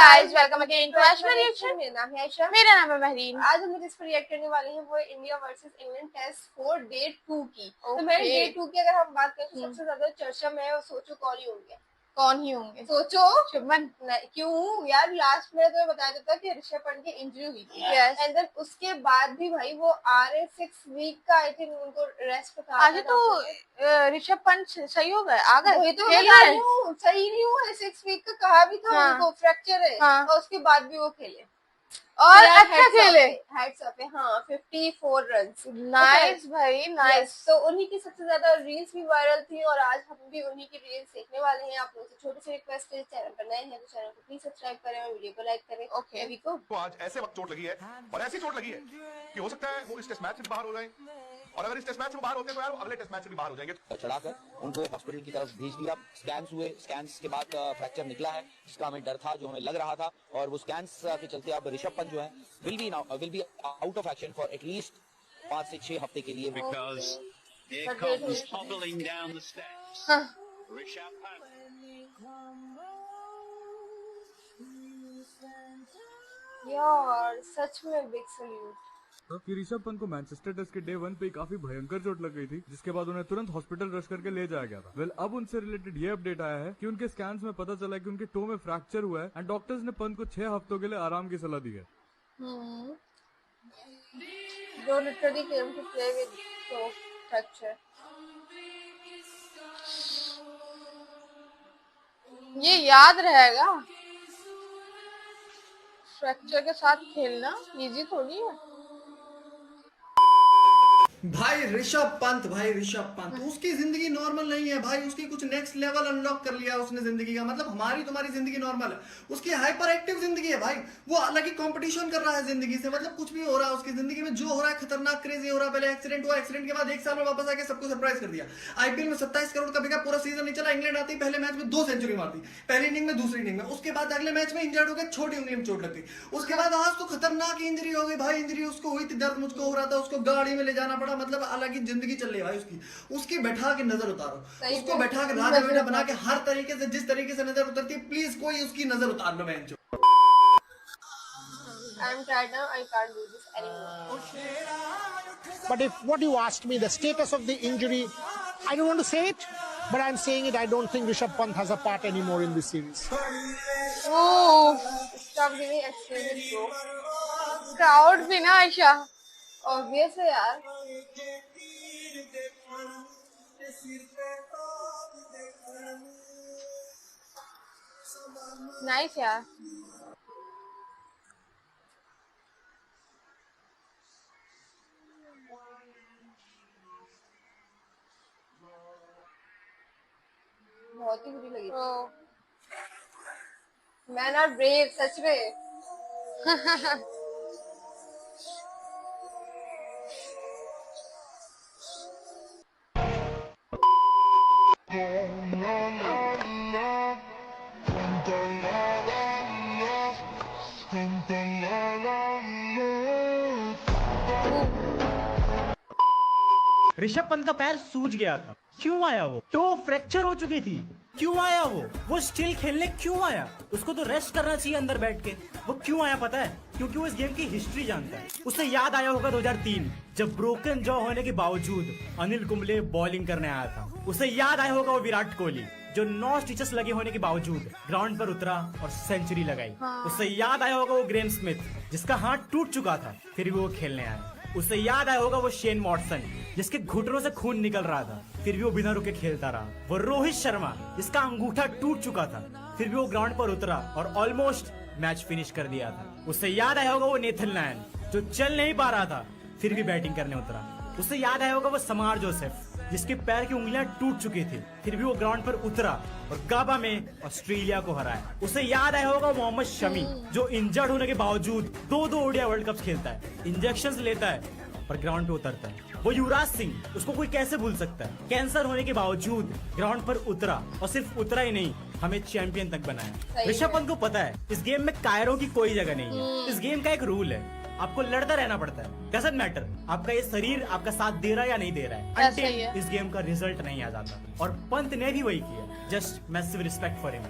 Guys, welcome again to Ayesha reaction. मेरा नाम है आयशा। मेरा नाम है महरीन। आज हम जिस पर रिएक्ट करने वाले हैं वो है India versus England test 4 day 2 की। तो मैंने डे 2 की अगर हम बात करें तो सबसे ज्यादा चर्चा में है, सोचो कौन ही होंगे। सोचो शुभमन। क्यों यार, लास्ट में तो बताया जाता कि ऋषभ पंत की इंजरी हुई थी एंड देन उसके बाद भी भाई वो आ रहे 6 वीक का आई थिंक उनको रेस्ट था। आज तो ऋषभ पंत सही हो गए, आ गए। वही तो खेल रहे हैं। सही नहीं हुआ है, 6 वीक का कहा भी था उनको फ्रैक्चर है और उसके बाद भी वो खेले और अच्छा खेले। हेड्स अप है। हाँ 54 रन्स। नाइस भाई, नाइस। तो उन्हीं की सबसे ज्यादा रील्स भी वायरल थी और आज हम भी उन्हीं की रील्स देखने वाले हैं। आप लोगों से छोटी सी रिक्वेस्ट है, चैनल पर नए हैं तो चैनल को प्लीज सब्सक्राइब करें और वीडियो को लाइक करें। ओके अभी को आज ऐसे वक्त चोट लगी है और ऐसी चोट लगी है कि हो सकता है वो इस टेस्ट मैच से भी बाहर हो जाए, और अगर इस टेस्ट मैच में बाहर होते हैं तो यार वो अगले टेस्ट मैच से भी बाहर हो जाएंगे। चढ़ाकर उनको हॉस्पिटल की तरफ भेज दिया। स्कैन्स हुए, स्कैन्स के बाद फ्रैक्चर निकला है, जिसका हमें डर था, जो हमें लग रहा था, और वो स्कैन्स के चलते अब ऋषभ पंत जो है will be out of action for at least 5 से 6 हफ्ते के लिए। Because here comes hobbling down the steps, Rishabh Pant. यार सच में बिग सैल्यूट। कि ऋषभ पंत को मैनचेस्टर टेस्ट के डे 1 पे काफी भयंकर चोट लग गई थी, जिसके बाद उन्हें तुरंत हॉस्पिटल रश करके ले जाया गया था। वेल अब उनसे रिलेटेड ये अपडेट आया है कि उनके स्कैन्स में पता चला है कि उनके टो में फ्रैक्चर हुआ है एंड डॉक्टर्स ने पंत को 6 हफ्तों के लिए आराम की सलाह दी है। जो literally came to play with toe fracture. ये याद रहेगा, फ्रैक्चर के साथ खेलना इजी थोड़ी है। भाई ऋषभ पंत उसकी जिंदगी नॉर्मल नहीं है भाई। उसकी कुछ नेक्स्ट लेवल अनलॉक कर लिया उसने जिंदगी का। मतलब हमारी तुम्हारी जिंदगी नॉर्मल है, उसकी हाइपर एक्टिव जिंदगी है भाई। वो अलग ही कंपटीशन कर रहा है जिंदगी से। मतलब कुछ भी हो रहा है उसकी जिंदगी में, जो हो रहा है खतरनाक क्रेजी हो रहा है। पहले एक्सीडेंट हुआ, एक्सीडेंट के बाद 1 साल में वापस आके सबको सरप्राइज कर दिया। आईपीएल में 27 करोड़ का बिका, पूरा सीजन नहीं चला। इंग्लैंड आती पहले मैच में 2 सेंचुरी मारती, पहली इनिंग में, दूसरी इनिंग में। उसके बाद अगले मैच में इंजर्ड हो गया, छोटी उंगली में चोट लग गई। उसके बाद आज तो खतरनाक इंजरी हो गई भाई। इंजरी उसको हुई थी, दर्द मुझको हो रहा था, उसको गाड़ी में ले जाना पड़ा। मतलब अलग ही जिंदगी चल रही है भाई उसकी बैठा के नजर उतारो, उसको बैठा के राजा बेटा बना के हर तरीके से, जिस तरीके से नजर उतरती है, प्लीज कोई उसकी नजर उतार लो। मैं I'm tired now, I can't do this anymore. But if what you asked me, the status of the injury, I don't want to say it, but I'm saying it. I don't think Rishabh Pant has a part anymore in this series. Oh, Stop giving excuses, bro. Crowd भी ना Ayesha. Obvious है यार। Nice यार। बहुत ही बुरी लगी। Man are brave, सच में। ऋषभ पंत का पैर सूज गया था, क्यों आया वो? टो फ्रैक्चर हो चुकी थी, क्यों आया वो स्टिल खेलने क्यों आया? उसको तो रेस्ट करना चाहिए अंदर बैठ के। वो क्यों आया पता है? क्योंकि वो इस गेम की हिस्ट्री जानता है। उसे याद आया होगा 2003 जब ब्रोकन जॉ होने के बावजूद अनिल कुंबले बॉलिंग करने आया था। उसे याद आया होगा वो विराट कोहली जो 9 स्टिचेस लगे होने के बावजूद ग्राउंड पर उतरा और सेंचुरी लगाई। उसे याद आया होगा वो ग्रेम स्मिथ जिसका हाथ टूट चुका था फिर भी वो खेलने आया। उसे याद आया होगा वो शेन वॉटसन जिसके घुटनों से खून निकल रहा था फिर भी वो बिना रुके खेलता रहा। वो रोहित शर्मा जिसका अंगूठा टूट चुका था फिर भी वो ग्राउंड पर उतरा और ऑलमोस्ट मैच फिनिश कर दिया था। उसे याद आया होगा वो नेथन लायन जो चल नहीं पा रहा था फिर भी बैटिंग करने उतरा। उसे याद आया होगा वो समार जोसेफ जिसके पैर की उंगलियां टूट चुकी थी फिर भी वो ग्राउंड पर उतरा और गाबा में ऑस्ट्रेलिया को हराया। उसे याद आया होगा मोहम्मद शमी जो इंजर्ड होने के बावजूद 2 ओडीआई वर्ल्ड कप खेलता है, इंजेक्शंस लेता है और ग्राउंड पे उतरता है। वो युवराज सिंह, उसको कोई कैसे भूल सकता है? कैंसर होने के बावजूद ग्राउंड पर उतरा और सिर्फ उतरा ही नहीं, हमें चैंपियन तक बनाया। ऋषभ पंत को पता है इस गेम में कायरों की कोई जगह नहीं है। इस गेम का एक रूल है, आपको लड़ता रहना पड़ता है। डजंट मैटर आपका ये शरीर आपका साथ दे रहा है या नहीं दे रहा है, अंटिल इस गेम का रिजल्ट नहीं आ जाता। और पंत ने भी वही किया। Just massive respect for him.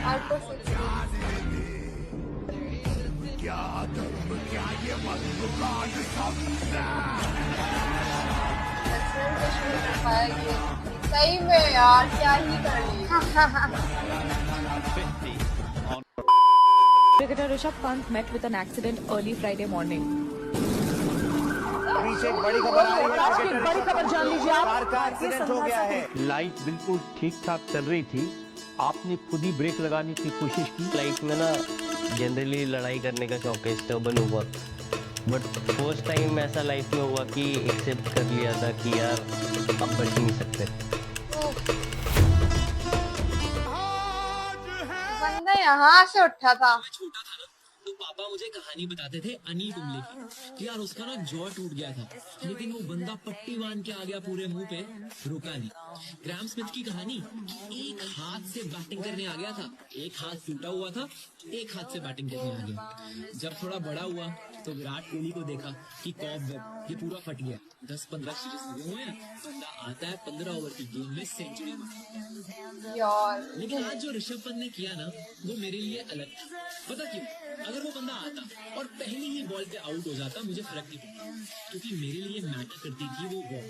Arco 6. Excellent कुछ नहीं कर पाएगी सही में यार क्या ही कर ली Cricketer Rishabh Pant met with an accident early Friday morning. पीछे एक बड़ी खबर आ रही है, बड़ी खबर जान लीजिए आप, कार का एक्सीडेंट हो गया है। लाइट बिल्कुल ठीक ठाक चल रही थी, आपने खुद ही ब्रेक लगाने की कोशिश की। लाइफ में ना जनरली लड़ाई करने का शौक है, स्टबर्न हुआ, बट फर्स्ट टाइम ऐसा लाइफ में हुआ कि एक्सेप्ट कर लिया था कि यार अब बच नहीं सकते। बंदा यहाँ से उठा था। छोटा था ना तो पापा मुझे कहानी बताते थे अनिल कुंबले की कि यार उसका ना जॉ टूट गया था, लेकिन वो बंदा पट्टी बांध के आ गया पूरे मुंह पे, रुका नहीं। ग्राम स्मिथ की कहानी, एक हाथ से बैटिंग करने आ गया था, एक हाथ टूटा हुआ था, एक हाथ से बैटिंग करने आ गया। जब थोड़ा बड़ा हुआ तो विराट कोहली को देखा कि कॉबवेब ये पूरा फट गया, 10-15 सीरीज लगे हुए हैं, बंदा आता है 15 ओवर की गेम में सेंचुरी मारता यार। लेकिन आज जो ऋषभ पंत ने किया ना वो मेरे लिए अलग था। पता क्यों? अगर वो बंदा आता और पहली ही बॉल पे आउट हो जाता मुझे फर्क नहीं पड़ता, क्योंकि मेरे लिए मैटर करती थी वो बॉल।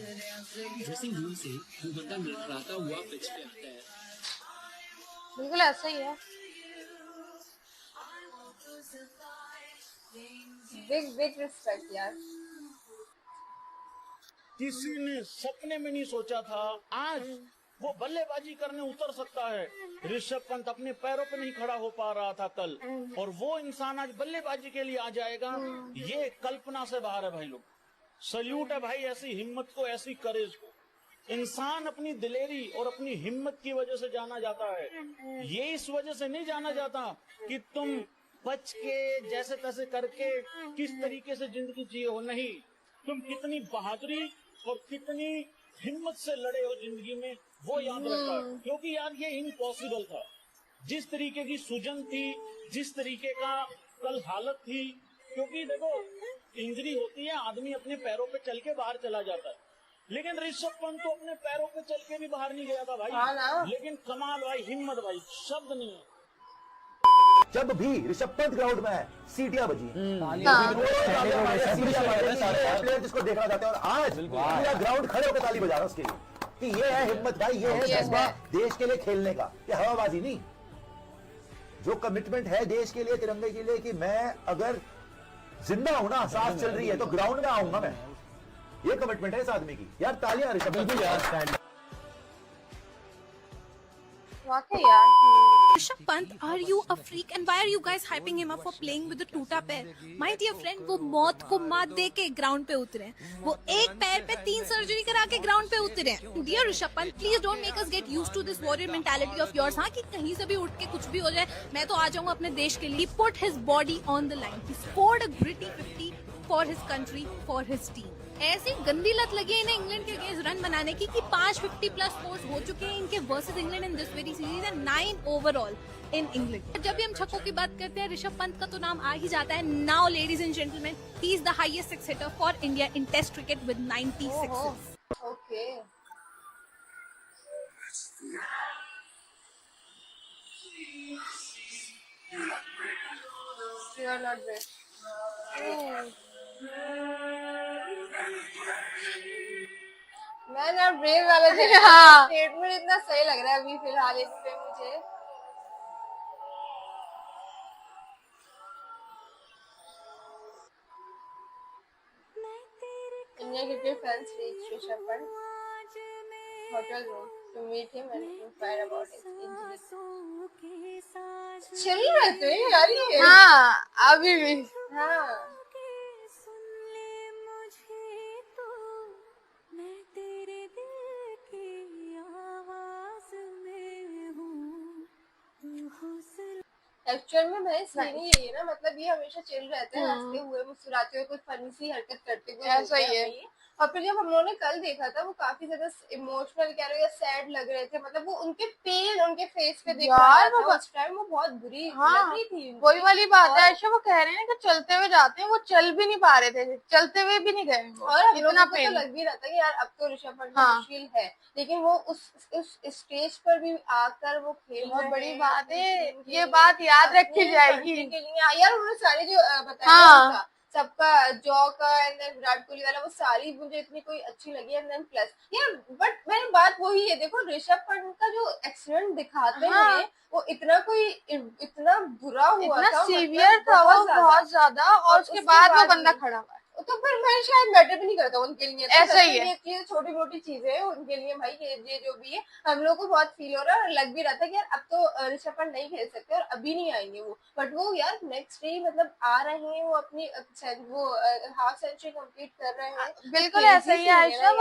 ड्रेसिंग रूम से वो बंदा लड़खड़ाता हुआ पिच पे आता है। बिल्कुल ऐसा ही है। बिग रिस्पेक्ट यार। किसी ने सपने में नहीं सोचा था आज वो बल्लेबाजी करने उतर सकता है। ऋषभ पंत अपने पैरों पे नहीं खड़ा हो पा रहा था कल, और वो इंसान आज बल्लेबाजी के लिए आ जाएगा, ये कल्पना से बाहर है भाई लोग। सल्यूट है भाई ऐसी हिम्मत को, ऐसी करेज को। इंसान अपनी दिलेरी और अपनी हिम्मत की वजह से जाना जाता है, ये इस वजह से नहीं जाना जाता कि तुम बच के जैसे तैसे करके किस तरीके से जिंदगी जिए हो, नहीं, तुम कितनी बहादुरी और कितनी हिम्मत से लड़े हो जिंदगी में, वो याद रखता है। क्योंकि यार ये इम्पॉसिबल था, जिस तरीके की सूजन थी, जिस तरीके का कल हालत थी। क्योंकि देखो इंजरी होती है, आदमी अपने पैरों पे चल के बाहर चला जाता है, लेकिन ऋषभ पंत तो अपने पैरों पे चल के भी बाहर नहीं गया था भाई। लेकिन कमाल भाई, हिम्मत भाई, शब्द नहीं है। जब भी ऋषभ पंत ग्राउंड में है सीटियां बजी, प्लेयर जिसको देखना चाहते हैं, और आज पूरा ग्राउंड खड़े होकर ताली बजा रहा है उसके लिए कि ये है हिम्मत भाई, ये है जज्बा देश के लिए खेलने का। ये हवाबाजी नहीं, जो कमिटमेंट है देश के लिए, तिरंगे के लिए, कि मैं अगर जिंदा हूं ना, सांस चल रही है, तो ग्राउंड में आऊंगा मैं, ये कमिटमेंट है इस आदमी की। यार तालियां Rishabh Pant. Rishabh Pant, are you a freak? And why are you guys hyping him up for playing with the टूटा पैर? My dear friend, वो मौत को मात दे के ग्राउंड पे उतरे, वो एक पैर पे 3 सर्जरी करा के ग्राउंड पे उतरे। Dear Rishabh Pant, please don't make us get used to this warrior mentality of yours, हाँ, कि कहीं से भी उठ के कुछ भी हो जाए मैं तो आ जाऊंगा अपने देश के लिए। He put his body on the line. He scored a gritty 50 for his country, for his team. ऐसी गंदी लत लगी है इन्हें इंग्लैंड के अगेंस्ट रन बनाने की कि 5 50+ स्कोर्स हो चुके हैं इनके versus England in this very series and 9 overall in England. जब भी हम छक्कों की बात करते हैं ऋषभ पंत का तो नाम आ ही जाता है। Now ladies and gentlemen, he is the highest six hitter for India in test cricket with 90 sixes. Okay, you are not brave. मैं ना ब्रेव वाला स्टेटमेंट इतना सही लग रहा है अभी फिलहाल इस पे मुझे। India cricket fans reach Rishabh Pant hotel room to meet him and inquire about his injury. Chill रहते हैं यार ये। हाँ, अभी भी। हाँ। एक्चुअल में भाई सीन यही है ना, मतलब ये हमेशा चिल रहते हैं, हंसते हुए मुस्कुराते हुए कुछ फनी सी हरकत करते हुए। ऐसा ही है। और फिर जब हम लोगों ने कल देखा था वो काफी ज्यादा इमोशनल कह रहे या सैड लग रहे थे, मतलब वो उनके पेन उनके फेस पे दिख रहा यार, था वो उस टाइम, वो बहुत बुरी हाँ, लग रही थी उनकी। वही वाली बात और- है आयशा, वो कह रहे हैं कि चलते हुए जाते हैं, वो चल भी नहीं पा रहे थे, चलते हुए भी नहीं गए वो, और हम लोगों इतना को तो पेन। लग भी रहा था कि यार अब तो ऋषभ पंत हाँ। मुश्किल है, लेकिन वो उस स्टेज पर भी आकर वो खेल बहुत रहे बड़ी हैं, बात अपनी है, टीम के ये लिए, बात याद अपनी रखी जाएगी। कंट्री के लिए। यार उन्होंने सारे जो बताया हाँ। उनका सबका जॉ का एंड देन विराट कोहली वाला, वो सारी मुझे इतनी कोई अच्छी लगी। एंड देन प्लस यार बट मेरी बात वही है, देखो ऋषभ पंत का जो एक्सीडेंट दिखाते हाँ। हैं वो इतना कोई इतना बुरा हुआ इतना था, सीवियर था वो, बहुत ज्यादा, और उसके बाद वो बंदा खड़ा हुआ। तो फिर मैं शायद मैटर भी नहीं करता उनके लिए, ऐसा ही है। ये छोटी मोटी चीजें हैं उनके लिए भाई, ये जो भी है हम लोग को बहुत फील हो रहा है और लग भी रहा था कि यार अब तो ऋषभ पंत नहीं खेल सकते और अभी नहीं आएंगे वो, बट वो यार नेक्स्ट डे मतलब आ रहे हैं, वो अपनी वो हाफ सेंचुरी कंप्लीट कर रहे हैं। बिल्कुल ऐसा ही है आयशा,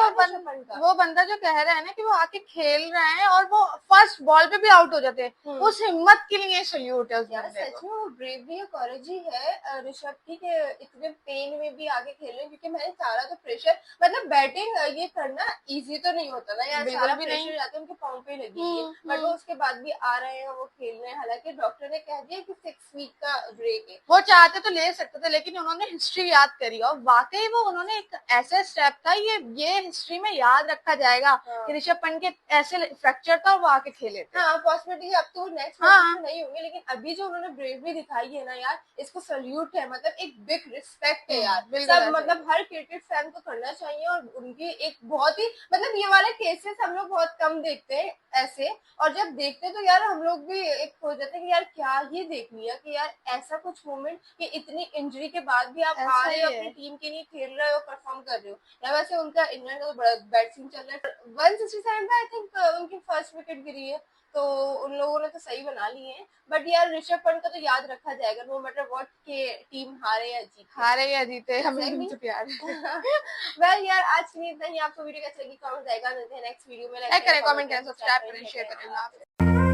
वो बंदा जो कह रहा है ना कि वो आके खेल रहे हैं और वो फर्स्ट बॉल पे भी आउट हो जाते हैं, उस हिम्मत के लिए सल्यूट है उस यार बंदे सच को। में वो ब्रेवरी और करेज ही है ऋषभ की, कि इतने पेन में भी आगे खेल रहे हैं, क्योंकि मैंने सारा तो प्रेशर, मतलब बैटिंग ये करना इजी तो नहीं होता ना यार, बिल्कुल सारा भी प्रेशर नहीं। जाता है उनके पाँव पे लगी है, बट वो उसके बाद भी आ रहे हैं, वो खेल रहे हैं। हालांकि डॉक्टर ने कह दिया कि 6 वीक का ब्रेक है, वो चाहते तो ले सकते थे, लेकिन उन्होंने हिस्ट्री याद करी और वाकई वो उन्होंने एक ऐसा स्टेप था, ये हिस्ट्री में याद रखा जाएगा कि ऋषभ पंत के ऐसे फ्रैक्चर था और वो आके खेले थे। हाँ पॉसिबिलिटी अब तो नेक्स्ट में नहीं होंगे, लेकिन अभी जो उन्होंने ब्रेवरी दिखाई है ना यार, इसको सल्यूट है, मतलब एक बिग रिस्पेक्ट है यार, सब मतलब हर क्रिकेट फैन को करना चाहिए। और उनकी एक बहुत ही मतलब ये वाले केसेस हम लोग बहुत कम देखते हैं ऐसे, और जब देखते तो यार हम लोग भी एक हो जाते हैं कि यार क्या ही देख लिया, कि यार ऐसा कुछ मोमेंट कि इतनी इंजरी के बाद भी आप आ रहे हो, अपनी टीम के लिए खेल रहे हो, परफॉर्म कर रहे हो। या वैसे उनका इंग्लैंड का बड़ा बैट सीन चल रहा है, 167 पे आई थिंक उनकी फर्स्ट विकेट गिरी है, तो उन लोगों ने तो सही बना लिए हैं। बट यार ऋषभ पंत का तो याद रखा जाएगा नो मैटर व्हाट, के टीम हारे या जीते हमें उनसे प्यार है। वेल यार आज के लिए इतना ही। आपको वीडियो कैसी लगी कमेंट आएगा, मिलते हैं नेक्स्ट वीडियो में। लाइक करें, कमेंट करें, सब्सक्राइब करें, शेयर करें।